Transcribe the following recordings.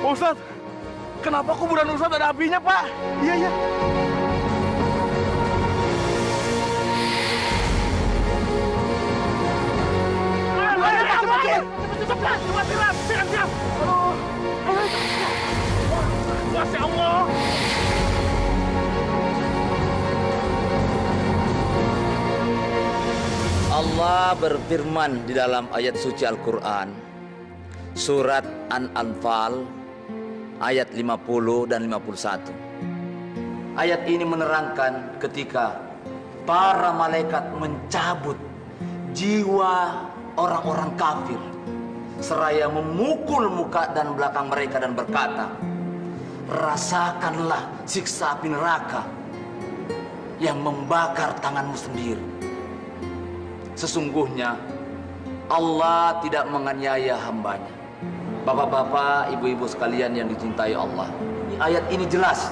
Pak Ustadz, kenapa kuburan Ustadz ada apinya, Pak? Iya, iya. Cepat, siram. Masya Allah. Allah berfirman di dalam ayat suci Al-Quran, surat An-Anfal, ayat 50 dan 51. Ayat ini menerangkan ketika para malaikat mencabut jiwa orang-orang kafir, seraya memukul muka dan belakang mereka dan berkata, rasakanlah siksa api neraka yang membakar tanganmu sendiri. Sesungguhnya Allah tidak menganiaya hambanya. Bapak-bapak, ibu-ibu sekalian yang dicintai Allah, ayat ini jelas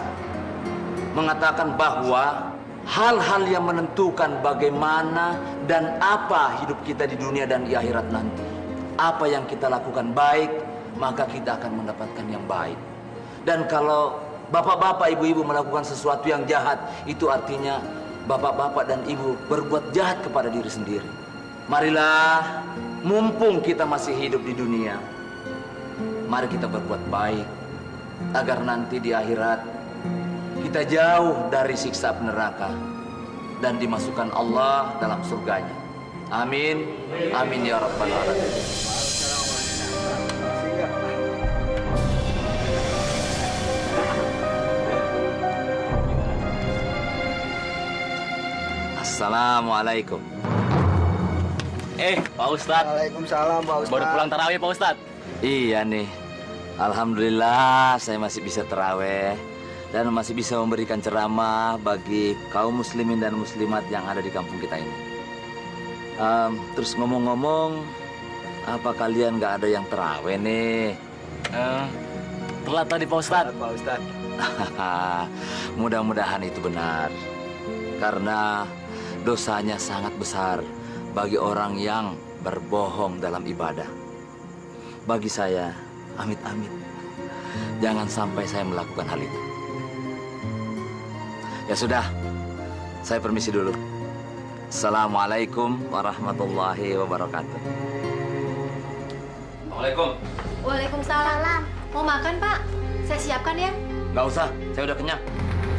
mengatakan bahwa hal-hal yang menentukan bagaimana dan apa hidup kita di dunia dan di akhirat nanti. Apa yang kita lakukan baik, maka kita akan mendapatkan yang baik. Dan kalau bapak-bapak, ibu-ibu melakukan sesuatu yang jahat, itu artinya bapak-bapak dan ibu berbuat jahat kepada diri sendiri. Marilah, mumpung kita masih hidup di dunia, mari kita berbuat baik agar nanti di akhirat kita jauh dari siksa neraka dan dimasukkan Allah dalam surganya. Amin. Amin ya rabbal alamin. Assalamualaikum. Pak Ustadz. Waalaikumsalam, Pak Ustadz. Baru pulang tarawih, Pak Ustadz. Iya nih, alhamdulillah saya masih bisa taraweh dan masih bisa memberikan ceramah bagi kaum muslimin dan muslimat yang ada di kampung kita ini. Terus ngomong-ngomong, apa kalian nggak ada yang taraweh nih? Telat tadi, Pak Ustadz. Pak Ustadz. Mudah-mudahan itu benar, karena dosanya sangat besar bagi orang yang berbohong dalam ibadah. Bagi saya, amit-amit, jangan sampai saya melakukan hal itu. Ya sudah, saya permisi dulu. Assalamualaikum warahmatullahi wabarakatuh. Assalamualaikum. Waalaikumsalam. Mau makan, Pak? Saya siapkan ya. Nggak usah, saya udah kenyang.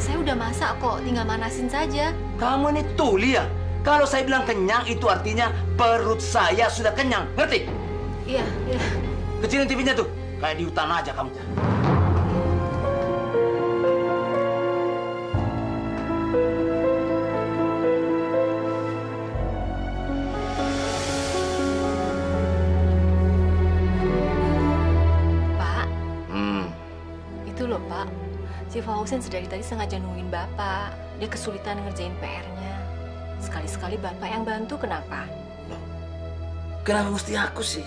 Saya udah masak kok, tinggal manasin saja. Kamu ini tuli ya? Kalau saya bilang kenyang, itu artinya perut saya sudah kenyang. Ngerti? Iya, iya. Kecilin TV-nya tuh. Kayak di hutan aja kamu. Pak. Itu loh, Pak. Si Fauzan sedari tadi sengaja nungguin Bapak. Dia kesulitan ngerjain PR-nya. Sekali-sekali Bapak yang bantu, kenapa? Loh, kenapa mesti aku sih?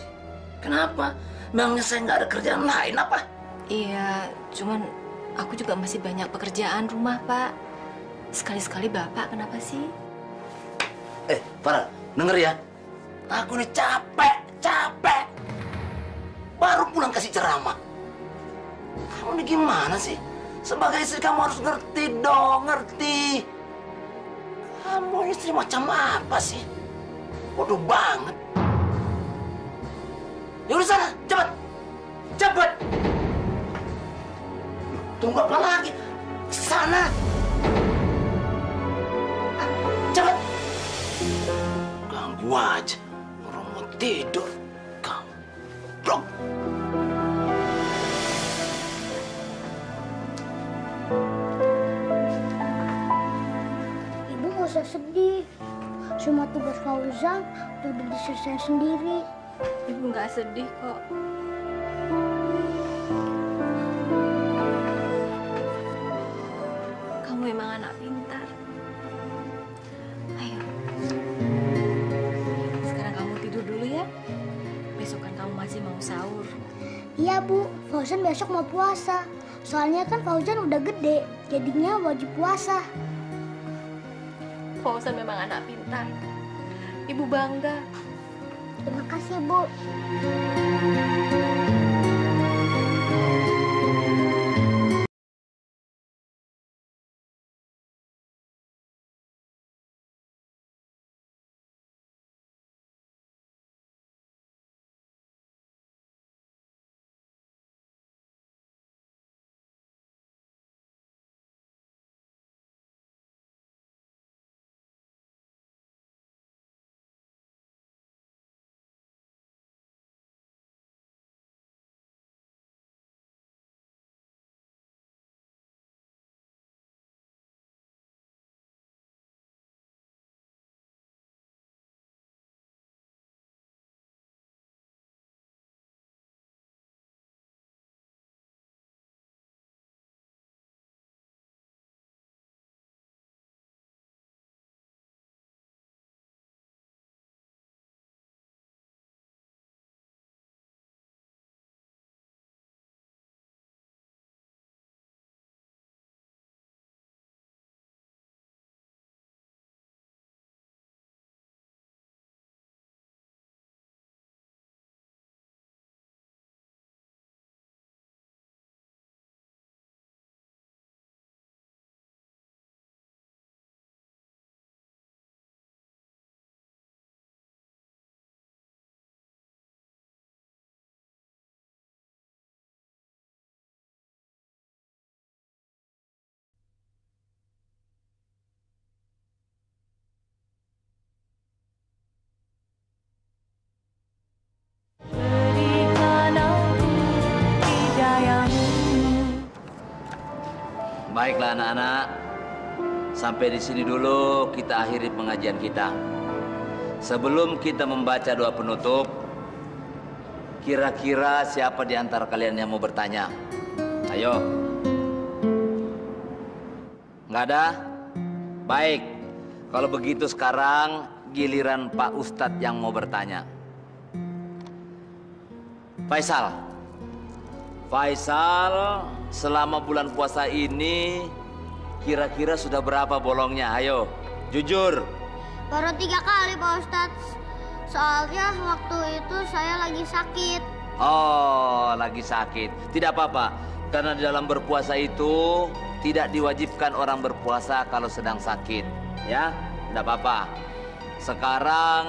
Kenapa? Memangnya saya nggak ada kerjaan lain apa? Iya, cuman aku juga masih banyak pekerjaan rumah, Pak. Sekali-sekali Bapak kenapa sih? Farah, denger ya. Aku ini capek. Baru pulang kasih ceramah. Kamu ini gimana sih? Sebagai istri kamu harus ngerti dong, ngerti. Kamu istri macam apa sih? Bodoh banget. Ya udah sana, cepat. Tunggu apa lagi? Sana. Cepat. Ganggu aja. Orang mau tidur. Kamu. Blok. Ibu nggak usah sedih. Semua tugas Fauzan udah diselesaikan sendiri. Ibu nggak sedih kok. Kamu memang anak pintar. Ayo. Sekarang kamu tidur dulu ya. Besok kan kamu masih mau sahur. Iya Bu, Fauzan besok mau puasa. Soalnya kan Fauzan udah gede, jadinya wajib puasa. Fauzan memang anak pintar. Ibu bangga. Terima kasih Bu. Baiklah anak-anak, sampai di sini dulu kita akhiri pengajian kita. Sebelum kita membaca doa penutup, kira-kira siapa di antara kalian yang mau bertanya? Ayo. Nggak ada? Baik. Kalau begitu sekarang giliran Pak Ustadz yang mau bertanya. Faisal. Faisal, selama bulan puasa ini kira-kira sudah berapa bolongnya? Ayo, jujur. Baru 3 kali Pak Ustadz. Soalnya waktu itu saya lagi sakit. Oh, lagi sakit. Tidak apa-apa. Karena di dalam berpuasa itu tidak diwajibkan orang berpuasa kalau sedang sakit. Ya, tidak apa-apa. Sekarang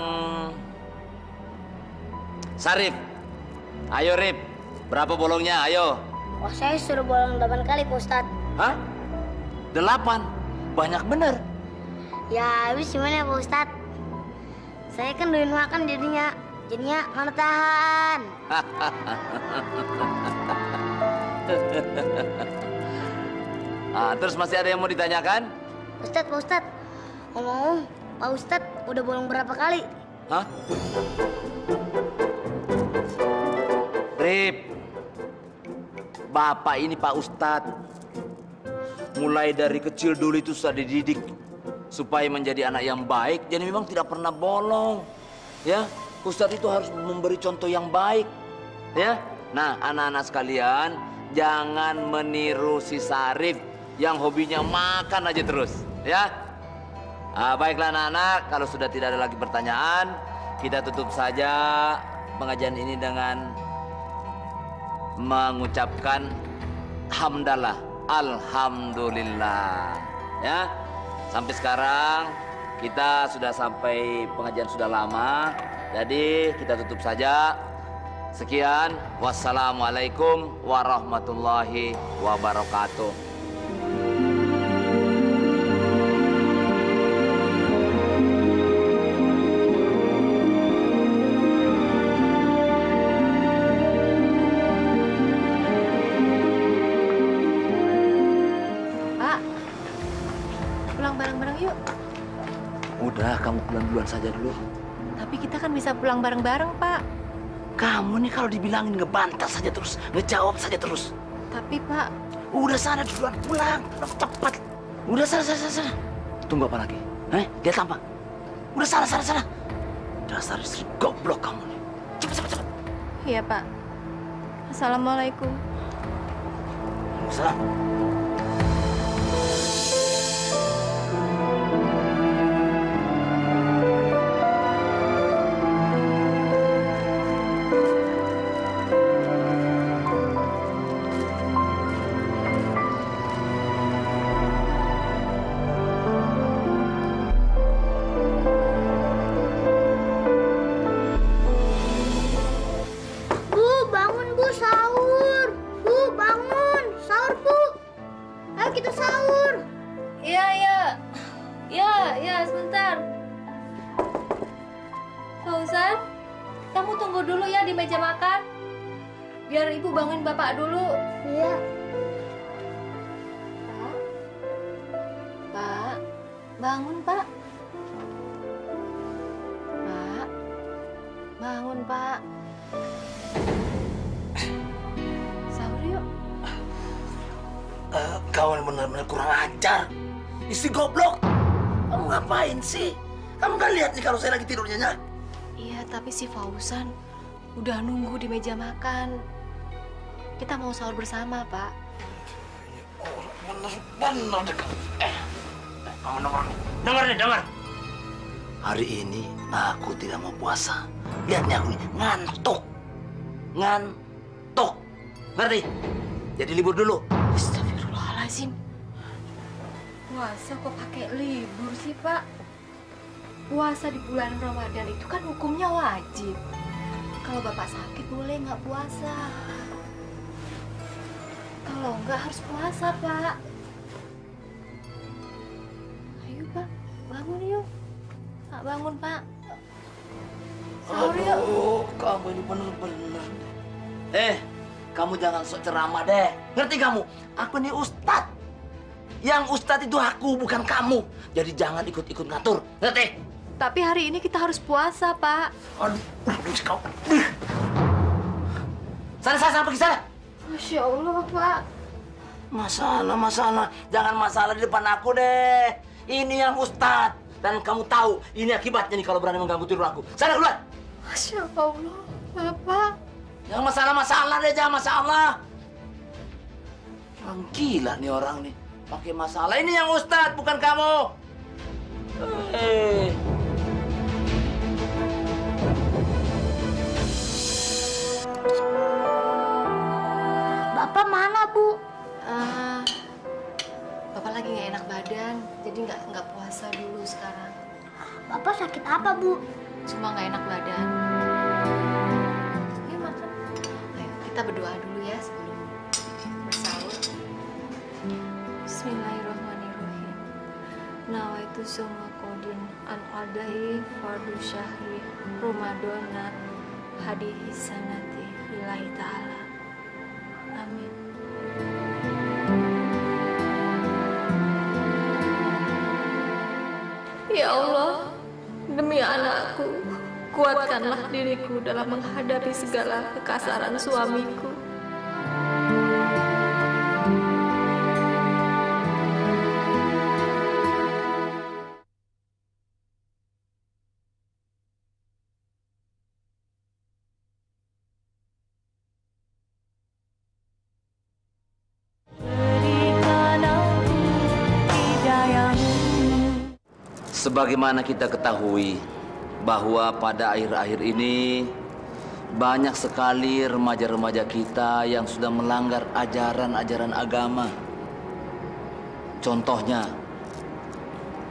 Sarif. Ayo Rip, berapa bolongnya? Ayo. Wah, saya suruh bolong 8 kali Pak Ustadz. Hah? 8? Banyak bener. Ya habis gimana ya Pak Ustadz? Saya kan doyan makan jadinya mana tahan. Terus masih ada yang mau ditanyakan? Pak Ustadz, ngomong-ngomong, Pak Ustadz udah bolong berapa kali? Hah? Rip, Bapak ini Pak Ustadz. Mulai dari kecil dulu itu sudah dididik supaya menjadi anak yang baik, jadi memang tidak pernah bolong. Ya, Ustadz itu harus memberi contoh yang baik. Ya, nah anak-anak sekalian, jangan meniru si Sarif yang hobinya makan aja terus. Ya, baiklah anak-anak, kalau sudah tidak ada lagi pertanyaan, kita tutup saja pengajian ini dengan mengucapkan hamdalah, alhamdulillah. Ya, sampai sekarang kita sudah sampai pengajian sudah lama, jadi kita tutup saja. Sekian, wassalamualaikum warahmatullahi wabarakatuh. Udah, kamu pulang duluan saja dulu. Tapi kita kan bisa pulang bareng-bareng, Pak. Kamu nih kalau dibilangin ngebantah saja terus, ngejawab saja terus. Tapi, Pak... Udah sana duluan, pulang. Cepat. Udah sana. Tunggu apa lagi? Lihat apa? Udah sana. Dasar istri goblok kamu nih. Cepat. Iya, Pak. Assalamualaikum. Salam. Ya, sebentar. Fauzan, kamu tunggu dulu ya di meja makan. Biar ibu bangunin bapak dulu. Iya. Pak, bangun Pak. Pak, bangun Pak. Sahur yuk. Kau benar-benar kurang ajar. Istri goblok. Kamu ngapain sih? Kamu kan lihat nih kalau saya lagi tidur nyenyak. Iya, tapi si Fauzan udah nunggu di meja makan. Kita mau sahur bersama, Pak. Oh, benar dekat. Kamu dengar. Hari ini aku tidak mau puasa. Lihat nih aku nih, ngantuk. Ngerti? Jadi libur dulu. Astagfirullahaladzim. Puasa kok pakai libur sih, Pak? Puasa di bulan Ramadan itu kan hukumnya wajib. Kalau Bapak sakit boleh nggak puasa. Kalau nggak harus puasa, Pak. Ayo, Pak. Bangun yuk. Pak, bangun, Pak. Sahur yuk. Aduh, kamu ini bener-bener. Kamu jangan sok ceramah deh. Ngerti kamu? Aku ini ustad. Yang Ustadz itu aku, bukan kamu. Jadi jangan ikut-ikut ngatur. Ngerti? Tapi hari ini kita harus puasa, Pak. Aduh, kau. Sana, pergi sana. Masya Allah, Pak. Masalah. Jangan masalah di depan aku deh. Ini yang Ustadz. Dan kamu tahu, ini akibatnya nih kalau berani mengganggu tidur aku. Sana keluar. Masya Allah, Bapak. Jangan masalah deh, jangan masalah. Orang gila nih orang nih. Pakai masalah. Ini yang Ustadz, bukan kamu. Bapak mana, Bu? Bapak lagi nggak enak badan, jadi nggak puasa dulu sekarang. Bapak sakit apa, Bu? Cuma nggak enak badan. Ayo makan. Ayo kita berdoa dulu ya sebelum bersahur. Bismillahirrahmanirrahim. Nawaitu summa qadin an adai fardu syahri Ramadana hadihi sanati lillahi ta'ala. Amin. Ya Allah, demi anakku, kuatkanlah diriku dalam menghadapi segala kekasaran suamiku. Sebagaimana kita ketahui bahwa pada akhir-akhir ini banyak sekali remaja-remaja kita yang sudah melanggar ajaran-ajaran agama. Contohnya,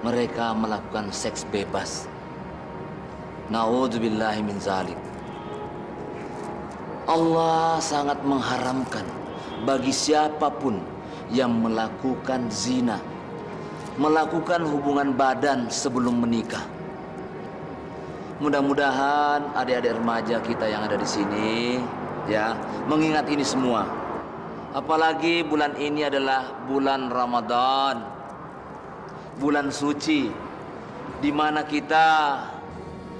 mereka melakukan seks bebas. Na'udzubillahi min zalik. Allah sangat mengharamkan bagi siapapun yang melakukan zina, melakukan hubungan badan sebelum menikah. Mudah-mudahan adik-adik remaja kita yang ada di sini ya mengingat ini semua. Apalagi bulan ini adalah bulan Ramadan, bulan suci, di mana kita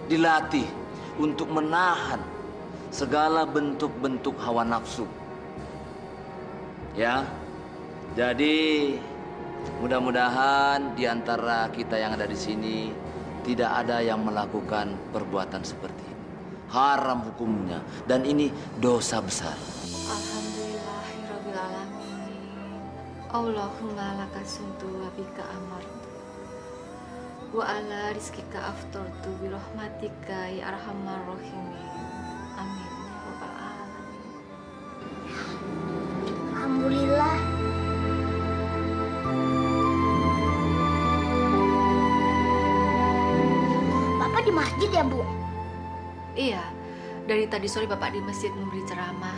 dilatih untuk menahan segala bentuk-bentuk hawa nafsu. Ya, jadi mudah-mudahan di antara kita yang ada di sini tidak ada yang melakukan perbuatan seperti ini. Haram hukumnya dan ini dosa besar. Alhamdulillahirrabbilalamin. Allahumma laka suntu wa bika amartu wa ala rizkika aftartu bi rahmatika ya arhamar rahimin. Amin ya rabbal alamin. Alhamdulillah. Bapak di masjid ya, Bu? Iya, dari tadi sore Bapak di masjid memberi ceramah.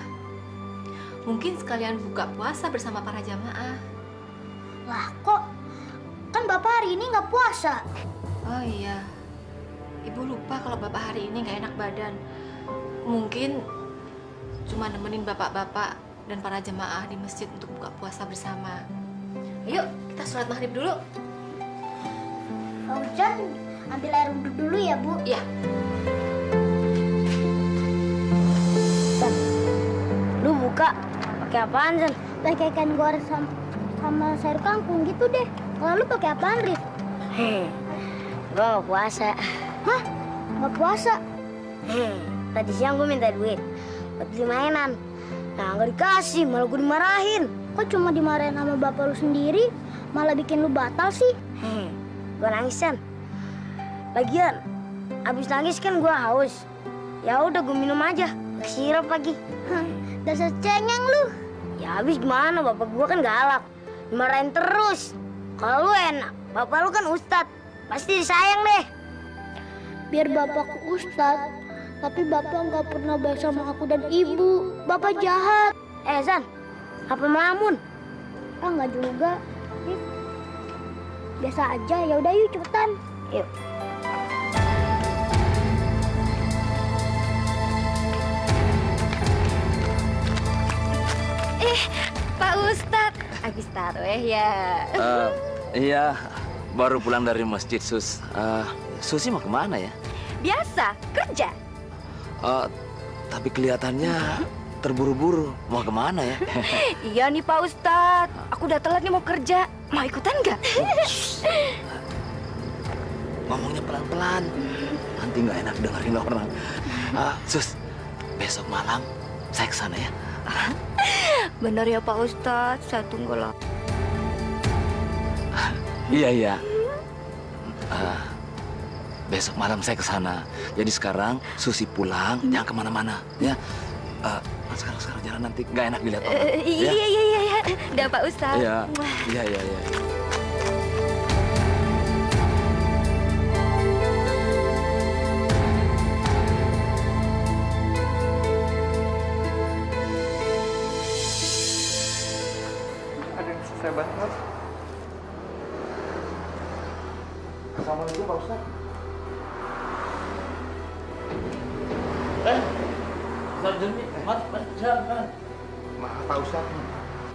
Mungkin sekalian buka puasa bersama para jamaah. Lah kok? Kan Bapak hari ini nggak puasa. Oh iya, Ibu lupa kalau Bapak hari ini nggak enak badan. Mungkin cuma nemenin bapak-bapak dan para jemaah di masjid untuk buka puasa bersama. Ayo, kita sholat maghrib dulu. Fauzan, ambil air wudhu dulu ya, Bu. Iya. Lu buka pakai apaan, Zan? Pakai ikan goreng sama sayur kangkung gitu deh. Kalau lu pakai apaan, Rif? Gue gak puasa. Hah? Nggak puasa? Tadi siang gue minta duit buat beli mainan. Nah, nggak dikasih, malah gue dimarahin. Kok cuma dimarahin sama bapak lu sendiri, malah bikin lu batal sih? Gue nangis, San. Lagian, abis nangis kan gue haus. Ya udah gue minum aja, sirup lagi. Dasar cengeng lu. Ya habis gimana, bapak gue kan galak. Dimarahin terus. Kalau lu enak, bapak lu kan ustad. Pasti disayang deh. Biar bapak ustad, tapi bapak nggak pernah baik sama aku dan ibu. Bapak jahat. Zan, apa melamun? Nggak juga. Rif. Biasa aja. Ya udah yuk cepetan. Yuk. Pak Ustadz. Habis tarawih ya. Iya, baru pulang dari masjid, Sus. Susi mau kemana ya? Biasa, kerja. Tapi kelihatannya terburu-buru. Mau kemana ya? Iya nih Pak Ustadz, aku udah telat nih mau kerja. Mau ikutan nggak? Ngomongnya pelan-pelan. Nanti nggak enak dengerin orang. Sus, besok malam saya ke sana ya. Bener ya Pak Ustadz, saya tunggu loh. Iya. Besok malam saya ke sana. Jadi sekarang Susi pulang, jangan kemana-mana, ya. Sekarang jalan nanti nggak enak dilihat orang. Iya. Udah Pak Ustadz. Iya. Ada yang bisa saya bantu, Mas? Assalamualaikum, Pak Ustadz. Maaf, Pak Ustadz.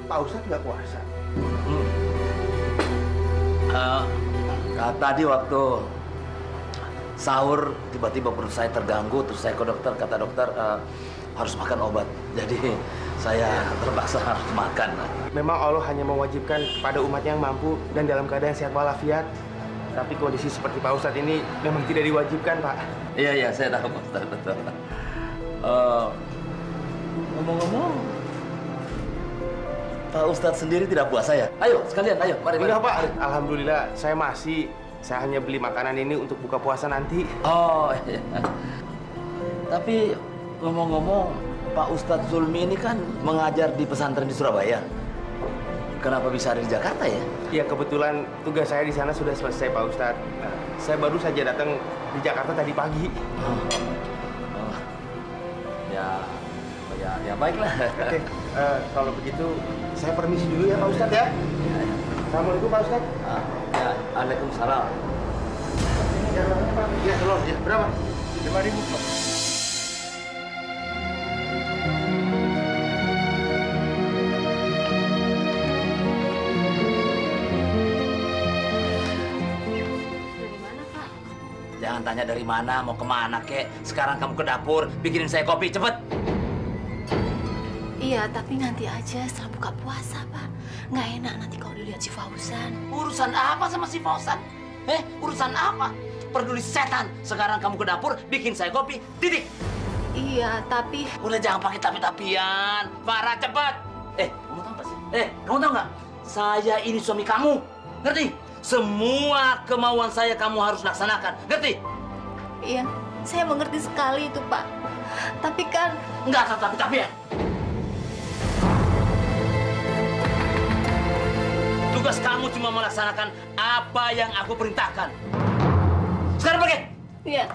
Pak Ustadz nggak puasa. Tadi waktu sahur tiba-tiba perut saya terganggu, terus saya ke dokter, kata dokter harus makan obat. Jadi saya terpaksa harus makan. Memang Allah hanya mewajibkan kepada umat yang mampu dan dalam keadaan sehat walafiat. Tapi kondisi seperti Pak Ustadz ini memang tidak diwajibkan, Pak. Iya, saya tahu Pak Ustadz, betul. Ngomong-ngomong, Pak Ustadz sendiri tidak puasa ya? Ayo, sekalian, ayo, mari. Enggak, Pak. Alhamdulillah, saya masih. Saya hanya beli makanan ini untuk buka puasa nanti. Oh, iya. Tapi ngomong-ngomong, Pak Ustadz Zulmi ini kan mengajar di pesantren di Surabaya. Kenapa bisa ada di Jakarta ya? Ya, kebetulan tugas saya di sana sudah selesai, Pak Ustadz. Saya baru saja datang di Jakarta tadi pagi. Ya baiklah. Oke, kalau begitu saya permisi dulu ya, Pak Ustadz ya. Assalamualaikum, Pak Ustadz. Waalaikumsalam. Ya, telur. Ya, berapa? 5.000, Pak. Jangan tanya dari mana, mau kemana, kek. Sekarang kamu ke dapur, bikinin saya kopi, cepet. Iya, tapi nanti aja setelah buka puasa, Pak. Nggak enak nanti kalau dilihat si Fauzan. Urusan apa sama si Fauzan? Urusan apa? Peduli setan. Sekarang kamu ke dapur, bikin saya kopi, titik. Iya, tapi... Udah jangan pakai tapi-tapian. Farah, cepat. Kamu tahu nggak sih? Kamu tahu nggak? Saya ini suami kamu. Ngerti? Semua kemauan saya kamu harus laksanakan. Ngerti? Iya, saya mengerti sekali itu, Pak. Tapi kan... Nggak ada tapi-tapian. Tugas kamu cuma melaksanakan apa yang aku perintahkan. Sekarang pergi. Iya,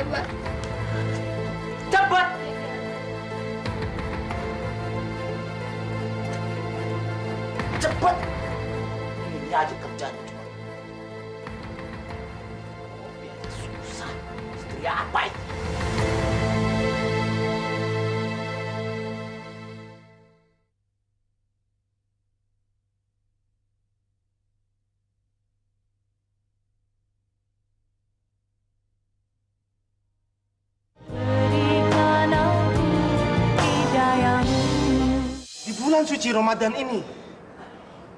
Pak. Cepat. Cepat. Ini aja kerjanya cuma. Kopi aja susah. Istri apa itu? Bulan suci Ramadan ini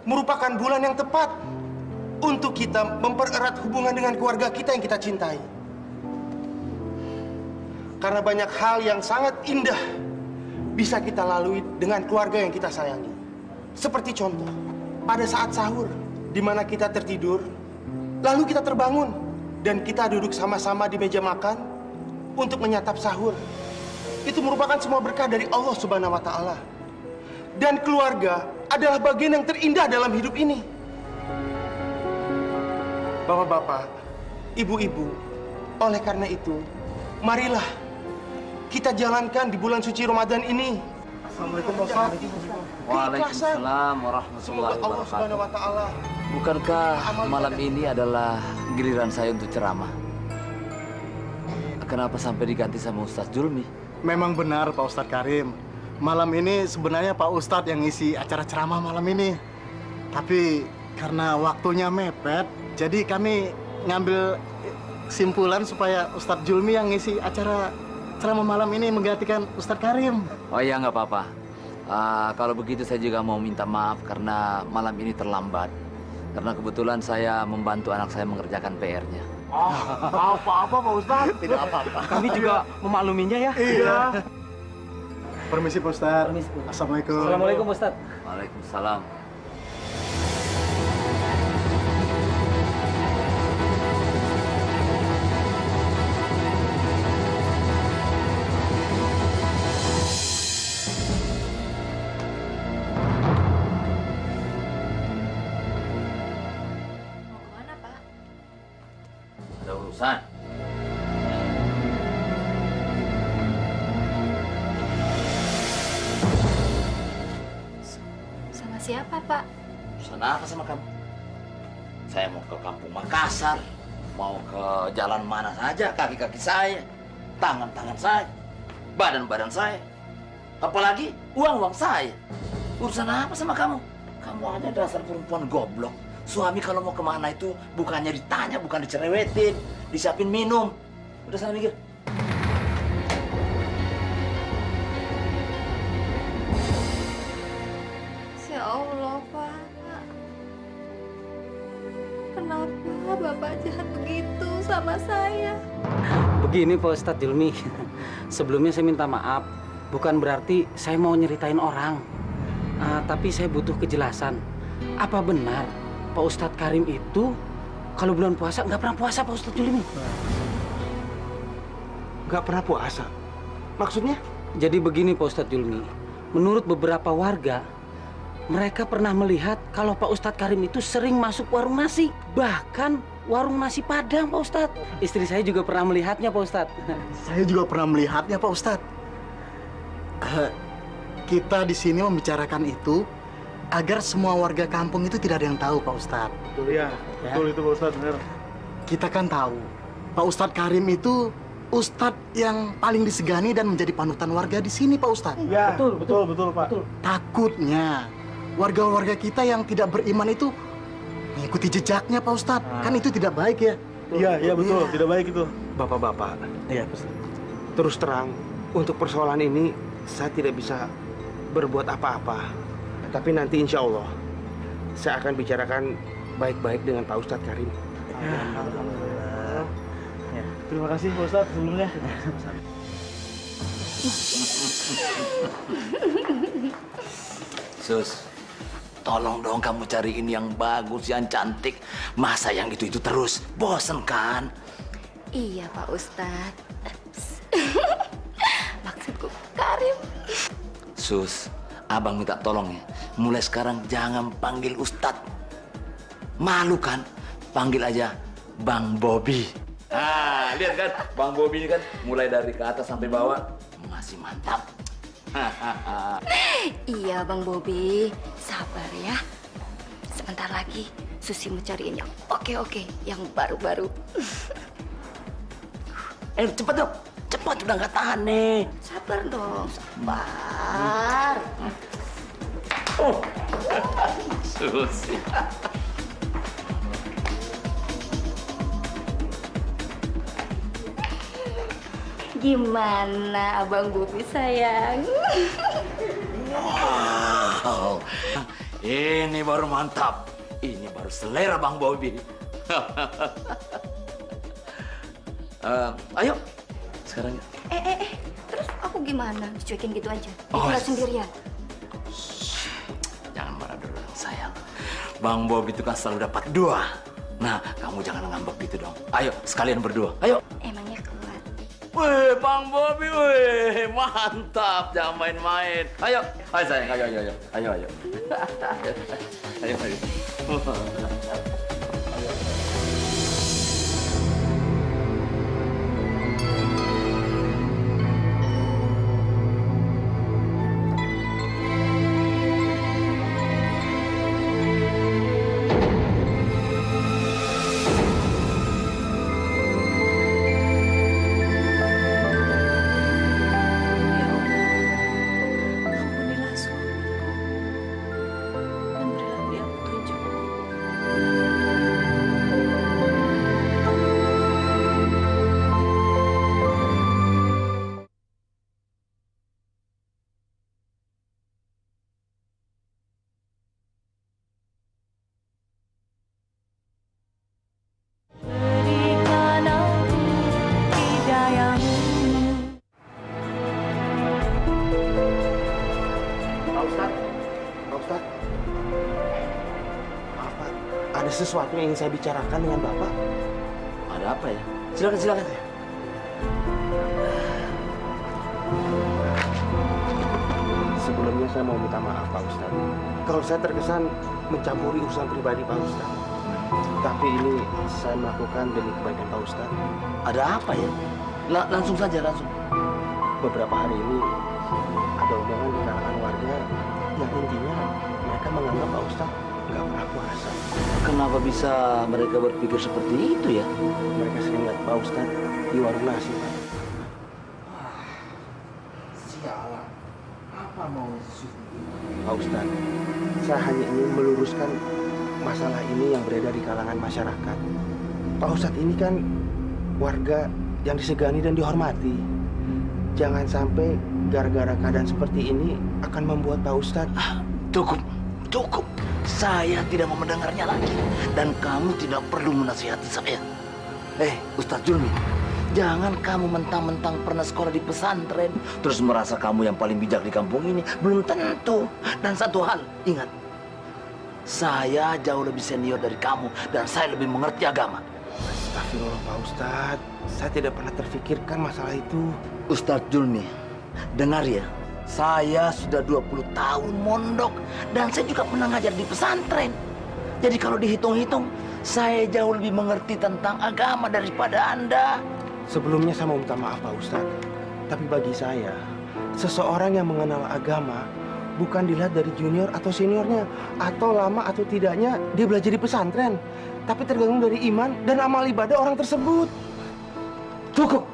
merupakan bulan yang tepat untuk kita mempererat hubungan dengan keluarga kita yang kita cintai. Karena banyak hal yang sangat indah bisa kita lalui dengan keluarga yang kita sayangi. Seperti contoh, pada saat sahur, di mana kita tertidur, lalu kita terbangun, dan kita duduk sama-sama di meja makan untuk menyantap sahur. Itu merupakan semua berkah dari Allah Subhanahu wa Ta'ala. Dan keluarga adalah bagian yang terindah dalam hidup ini. Bapak-bapak, ibu-ibu, oleh karena itu, marilah kita jalankan di bulan suci Ramadan ini. Assalamualaikum warahmatullahi wabarakatuh. Waalaikumsalam warahmatullahi Semoga Allah Subhanahu wa Ta'ala. Bukankah malam ini adalah giliran saya untuk ceramah? Kenapa sampai diganti sama Ustadz Zulmi? Memang benar Pak Ustadz Karim. Malam ini sebenarnya Pak Ustadz yang ngisi acara ceramah malam ini. Tapi karena waktunya mepet, jadi kami ngambil kesimpulan supaya Ustadz Julmi yang ngisi acara ceramah malam ini menggantikan Ustadz Karim. Oh iya, nggak apa-apa. Kalau begitu saya juga mau minta maaf karena malam ini terlambat. Karena kebetulan saya membantu anak saya mengerjakan PR-nya. Apa-apa Pak Ustadz? Tidak apa-apa. Kami juga memakluminya ya. Iya. Permisi Pak Ustadz. Assalamualaikum. Assalamualaikum Ustaz. Waalaikumsalam. Mau kemana, Pak? Ada urusan. Sama siapa, Pak? Urusan apa sama kamu? Saya mau ke kampung Makassar, mau ke jalan mana saja, kaki-kaki saya, tangan-tangan saya, badan-badan saya, apalagi uang-uang saya. Urusan apa sama kamu? Kamu aja dasar perempuan goblok. Suami kalau mau kemana itu bukannya ditanya, bukan dicerewetin, disiapin minum. Udah sana mikir. Ya Allah, Pak. Kenapa Bapak jahat begitu sama saya? Begini Pak Ustadz Julmi, sebelumnya saya minta maaf. Bukan berarti saya mau nyeritain orang. Tapi saya butuh kejelasan. Apa benar Pak Ustadz Karim itu kalau bulan puasa nggak pernah puasa Pak Ustadz Julmi? Nggak pernah puasa? Maksudnya? Jadi begini Pak Ustadz Julmi, menurut beberapa warga, mereka pernah melihat kalau Pak Ustadz Karim itu sering masuk warung nasi. Bahkan warung nasi Padang Pak Ustadz. Istri saya juga pernah melihatnya Pak Ustadz. Saya juga pernah melihatnya Pak Ustadz. Kita di sini membicarakan itu agar semua warga kampung itu tidak ada yang tahu Pak Ustadz. Iya, betul itu Pak Ustadz, benar. Kita kan tahu Pak Ustadz Karim itu Ustadz yang paling disegani dan menjadi panutan warga di sini Pak Ustadz. Ya, betul Pak. Takutnya warga-warga kita yang tidak beriman itu mengikuti jejaknya Pak Ustadz. Kan itu tidak baik ya. Iya betul, tidak baik itu. Bapak-bapak, Iya Pak Ustadz. terus terang untuk persoalan ini saya tidak bisa berbuat apa-apa. Tapi nanti insya Allah saya akan bicarakan baik-baik dengan Pak Ustadz Karim. Terima kasih Pak Ustadz sebelumnya. Sus, tolong dong kamu cariin yang bagus, yang cantik. Masa yang itu terus? Bosen kan? Iya, Pak Ustadz. Maksudku Karim. Sus, abang minta tolong ya. Mulai sekarang jangan panggil Ustadz. Malu kan? Panggil aja Bang Bobby. Ah, lihat kan? Bang Bobby ini kan mulai dari ke atas sampai bawah masih mantap. Iya, Bang Bobi. Sabar ya. Sebentar lagi Susi mau cariin yang oke, yang baru-baru. Cepet dong. Cepat, udah nggak tahan nih. Sabar dong, sabar. Oh, Susi. Gimana Abang Bobi sayang? Wow, ini baru mantap. Ini baru selera Bang Bobby. Ayo, sekarang. Terus aku gimana? Dicuekin gitu aja? Oh, Tinggal sendirian? Jangan marah dulu, sayang. Bang Bobby itu kan selalu dapat dua. Nah, kamu jangan ngambek gitu dong. Ayo, sekalian berdua. Ayo. Emangnya kuat? Wih, Bang Bobby, wih, mantap. Jangan main-main. Ayo, ayo sayang, ayo. Ayo. Ayo. Ampunilah suamiku dan berilah dia petunjuk sesuatu yang ingin saya bicarakan dengan Bapak. Ada apa ya? Silakan, silakan. Sebelumnya saya mau minta maaf Pak Ustadz. Kalau saya terkesan mencampuri urusan pribadi Pak Ustadz. Tapi ini saya melakukan demi kebaikan Pak Ustadz. Ada apa ya? Langsung saja, langsung. Beberapa hari ini ada omongan di kalangan warga yang intinya mereka menganggap Pak Ustadz nggak pernah puasa. Kenapa bisa mereka berpikir seperti itu ya? Mereka sering lihat Pak Ustadz di warung nasi, Pak. Sialan. Apa mau Pak Ustadz, saya hanya ingin meluruskan masalah ini yang beredar di kalangan masyarakat. Pak Ustadz ini kan warga yang disegani dan dihormati. Jangan sampai gara-gara keadaan seperti ini akan membuat Pak Ustadz... Cukup, cukup. Saya tidak mau mendengarnya lagi. Dan kamu tidak perlu menasihati saya. Ustadz Julmi, jangan kamu mentang-mentang pernah sekolah di pesantren, terus merasa kamu yang paling bijak di kampung ini. Belum tentu. Dan satu hal, ingat. Saya jauh lebih senior dari kamu, dan saya lebih mengerti agama. Astagfirullah Pak Ustadz, saya tidak pernah terfikirkan masalah itu. Ustadz Julmi, dengar ya. Saya sudah 20 tahun mondok, dan saya juga pernah ngajar di pesantren. Jadi kalau dihitung-hitung, saya jauh lebih mengerti tentang agama daripada Anda. Sebelumnya saya mau minta maaf Pak Ustadz. Tapi bagi saya, seseorang yang mengenal agama bukan dilihat dari junior atau seniornya, atau lama atau tidaknya dia belajar di pesantren. Tapi tergantung dari iman dan amal ibadah orang tersebut. Cukup.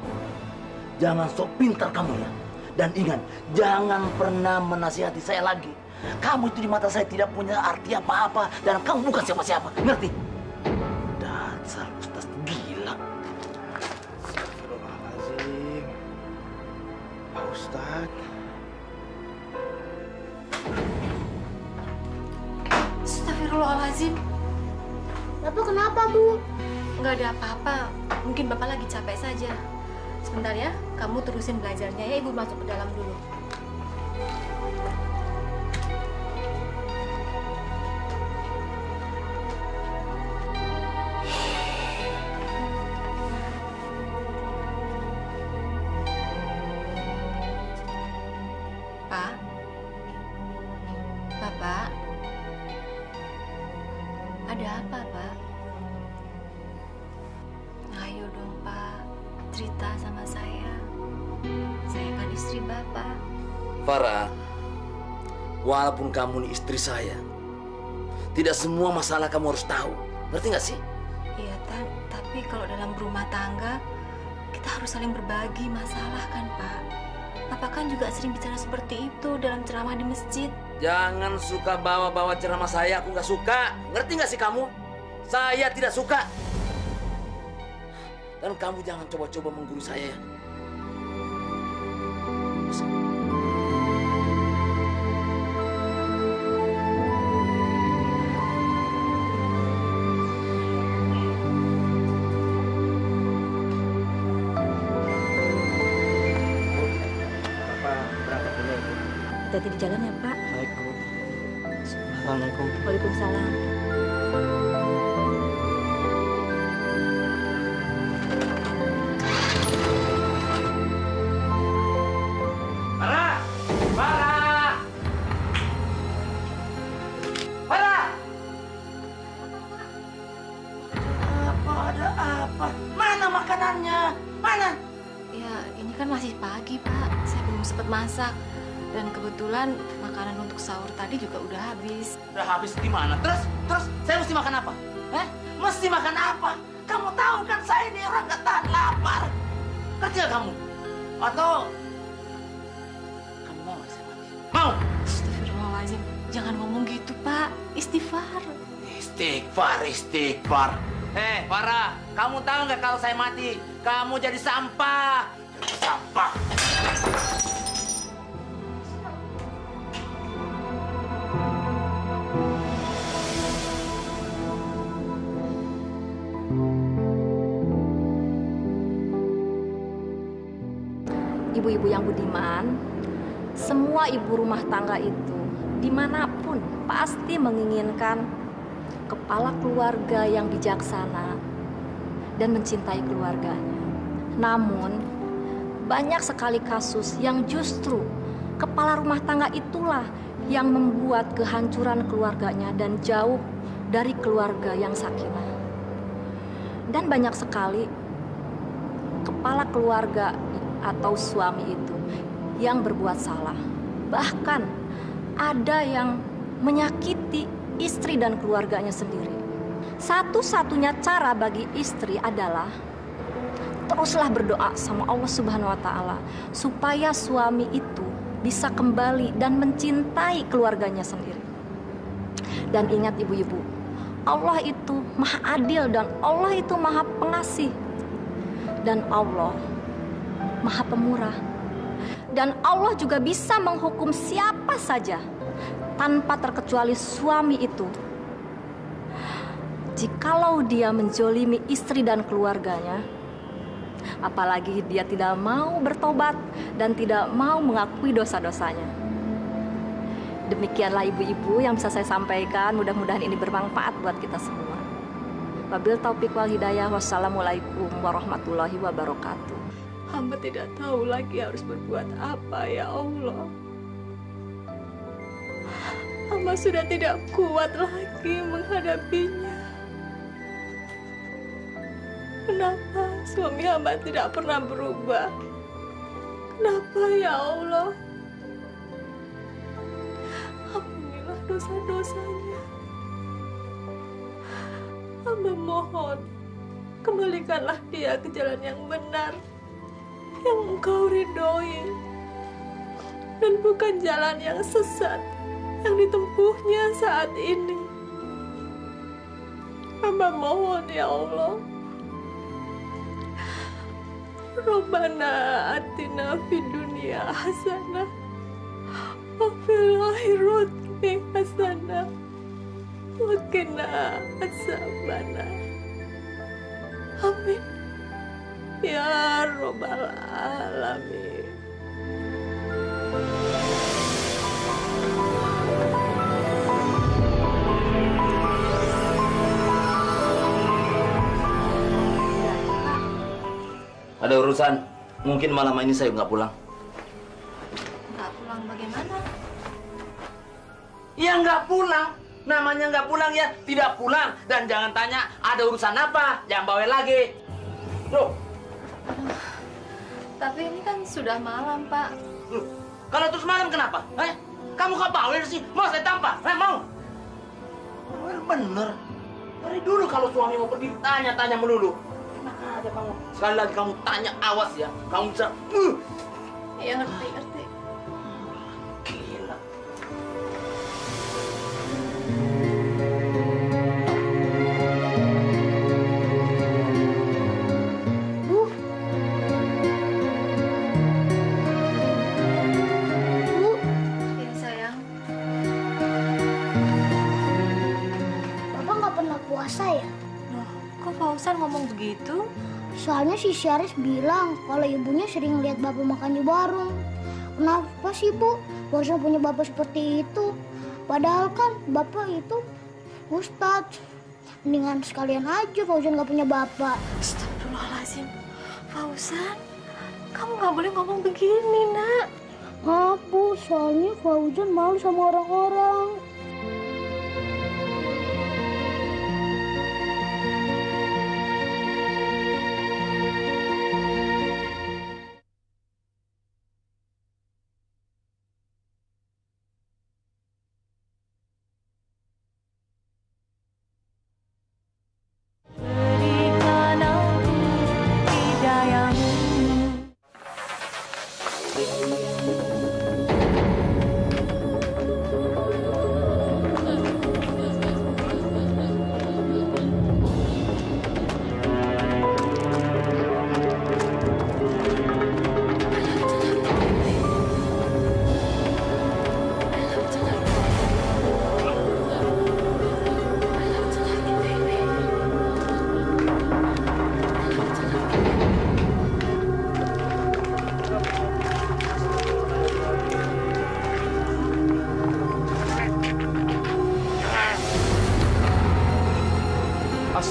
Jangan sok pintar kamu ya. Dan ingat, jangan pernah menasihati saya lagi. Kamu itu di mata saya tidak punya arti apa-apa. Dan kamu bukan siapa-siapa. Ngerti? Dasar Ustaz gila. Astagfirullahaladzim. Pak Ustadz. Astagfirullahaladzim. Bapak kenapa, Bu? Nggak ada apa-apa. Mungkin Bapak lagi capek saja. Sebentar ya, kamu terusin belajarnya ya. Ibu masuk ke dalam dulu. Pak? Bapak? Ada apa, Pak? Ayo dong, Pak. Cerita sama saya. Saya kan istri Bapak. Farah, walaupun kamu ini istri saya, tidak semua masalah kamu harus tahu. Ngerti nggak sih? Iya, Tan. Tapi kalau dalam berumah tangga, kita harus saling berbagi masalah kan, Pak? Bapak kan juga sering bicara seperti itu dalam ceramah di masjid. Jangan suka bawa-bawa ceramah saya, aku nggak suka. Ngerti nggak sih kamu? Saya tidak suka. Dan kamu jangan coba-coba menggurui saya. Bapak berangkat dulu ya, Bu. Hati-hati di jalan ya, Pak. Baik, Bu. Assalamualaikum. Waalaikumsalam. Farah! Farah! Farah! Ada apa? Mana makanannya? Mana? Ya, ini kan masih pagi, Pak. Saya belum sempat masak. Dan kebetulan makanan untuk sahur tadi juga udah habis. Udah habis gimana? Terus saya mesti makan apa? Mesti makan apa? Kamu tahu kan saya ini orang gak tahan lapar. Ngerti gak kamu? Atau kamu mau gak saya mati? Mau? Astagfirullahaladzim. Jangan ngomong gitu, Pak. Istighfar. Istighfar. Farah, kamu tahu nggak kalau saya mati, kamu jadi sampah. Jadi sampah. Ibu-ibu yang budiman, semua ibu rumah tangga itu dimanapun pasti menginginkan kepala keluarga yang bijaksana dan mencintai keluarganya. Namun, banyak sekali kasus yang justru kepala rumah tangga itulah yang membuat kehancuran keluarganya dan jauh dari keluarga yang sakinah. Dan banyak sekali kepala keluarga atau suami itu yang berbuat salah. Bahkan ada yang menyakiti istri dan keluarganya sendiri. Satu-satunya cara bagi istri adalah teruslah berdoa sama Allah Subhanahu wa Ta'ala supaya suami itu bisa kembali dan mencintai keluarganya sendiri. Dan ingat ibu-ibu, Allah itu maha adil dan Allah itu maha pengasih. Dan Allah maha pemurah. Dan Allah juga bisa menghukum siapa saja tanpa terkecuali suami itu. Jikalau dia menjolimi istri dan keluarganya, apalagi dia tidak mau bertobat dan tidak mau mengakui dosa-dosanya. Demikianlah ibu-ibu yang bisa saya sampaikan. Mudah-mudahan ini bermanfaat buat kita semua. Wabil taufiq wal hidayah. Wassalamualaikum warahmatullahi wabarakatuh. Hamba tidak tahu lagi harus berbuat apa, ya Allah. Hamba sudah tidak kuat lagi menghadapinya. Kenapa suami hamba tidak pernah berubah? Kenapa, ya Allah? Ampunilah dosa-dosanya. Hamba mohon, kembalikanlah dia ke jalan yang benar, yang Engkau ridhoi, dan bukan jalan yang sesat yang ditempuhnya saat ini. Hamba mohon, ya Allah. Rabbana atina fid dunya hasanah wa fil akhirati hasanah wa qina adzabannar. Amin ya rabbal alamin. Ada urusan. Mungkin malam ini saya nggak pulang. Nggak pulang bagaimana? Ya nggak pulang. Namanya nggak pulang ya tidak pulang. Dan jangan tanya ada urusan apa. Jangan bawa lagi. Loh. Tapi ini kan sudah malam, Pak. Loh. Kalau terus malam kenapa? Kamu kok bawel sih? Mau saya tampar? Mau? Bener. Dari dulu kalau suami mau pergi tanya-tanya melulu. Enak aja kamu. Sekali lagi kamu tanya, awas ya. Kamu bisa... Iya, ngerti. Gila. Iya, sayang. Bapak nggak pernah puasa ya? Loh, kok Fauzan ngomong begitu? Soalnya si Syaris bilang kalau ibunya sering lihat bapak makan di warung. Kenapa sih, Bu? Fauzan punya bapak seperti itu. Padahal kan bapak itu Ustadz. Mendingan sekalian aja Fauzan nggak punya bapak. Astagfirullahaladzim. Fauzan, kamu nggak boleh ngomong begini, Nak. Maaf, Bu. Soalnya Fauzan malu sama orang-orang.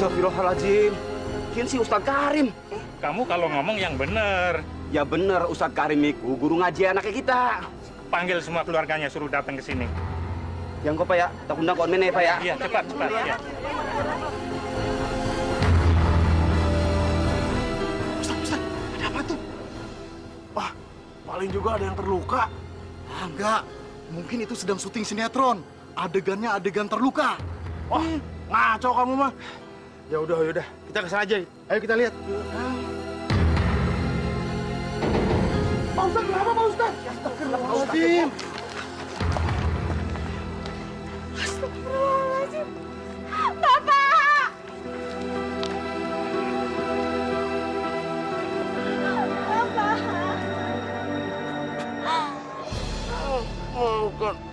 Astagfirullahaladzim. Kian si Ustadz Karim. Kamu kalau ngomong yang bener. Ya bener, Ustadz Karim itu guru ngaji anaknya kita. Panggil semua keluarganya, suruh datang ke sini. Yang kok Pak ya? Tak undang konmen ya Pak ya? Iya, cepat. Ya. Ustaz, ada apa tuh? Wah, paling juga ada yang terluka. Enggak, mungkin itu sedang syuting sinetron. Adegannya adegan terluka. Wah, ngaco kamu mah. Ya udah, kita kesana aja. Ayo kita lihat. Pak Ustadz, kenapa Pak Ustadz? Astagfirullahaladzim. Astagfirullahaladzim. Bapak! Bapak!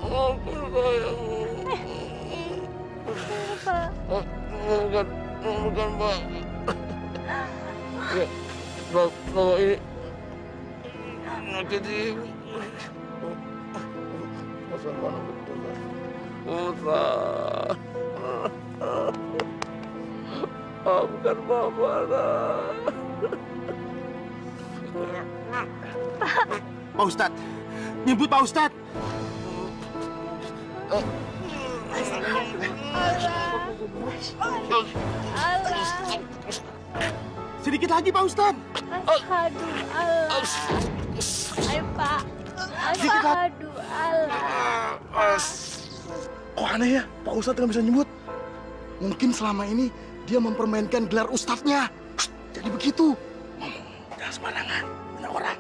Maafkan saya. Maafkan Pak. Ya, kalau ini menyakiti ibu. Ustaz. Maafkan Bapak. Pak Ustadz, nyebut Pak Ustadz. Sedikit lagi Pak Ustadz. Asyhadu Allah. Ayo Pak. Asyhadu Allah. Kok aneh ya, Pak Ustadz nggak bisa nyebut. Mungkin selama ini dia mempermainkan gelar ustadznya. Jadi begitu. Ngomong, jangan sembarangan. Banyak orang.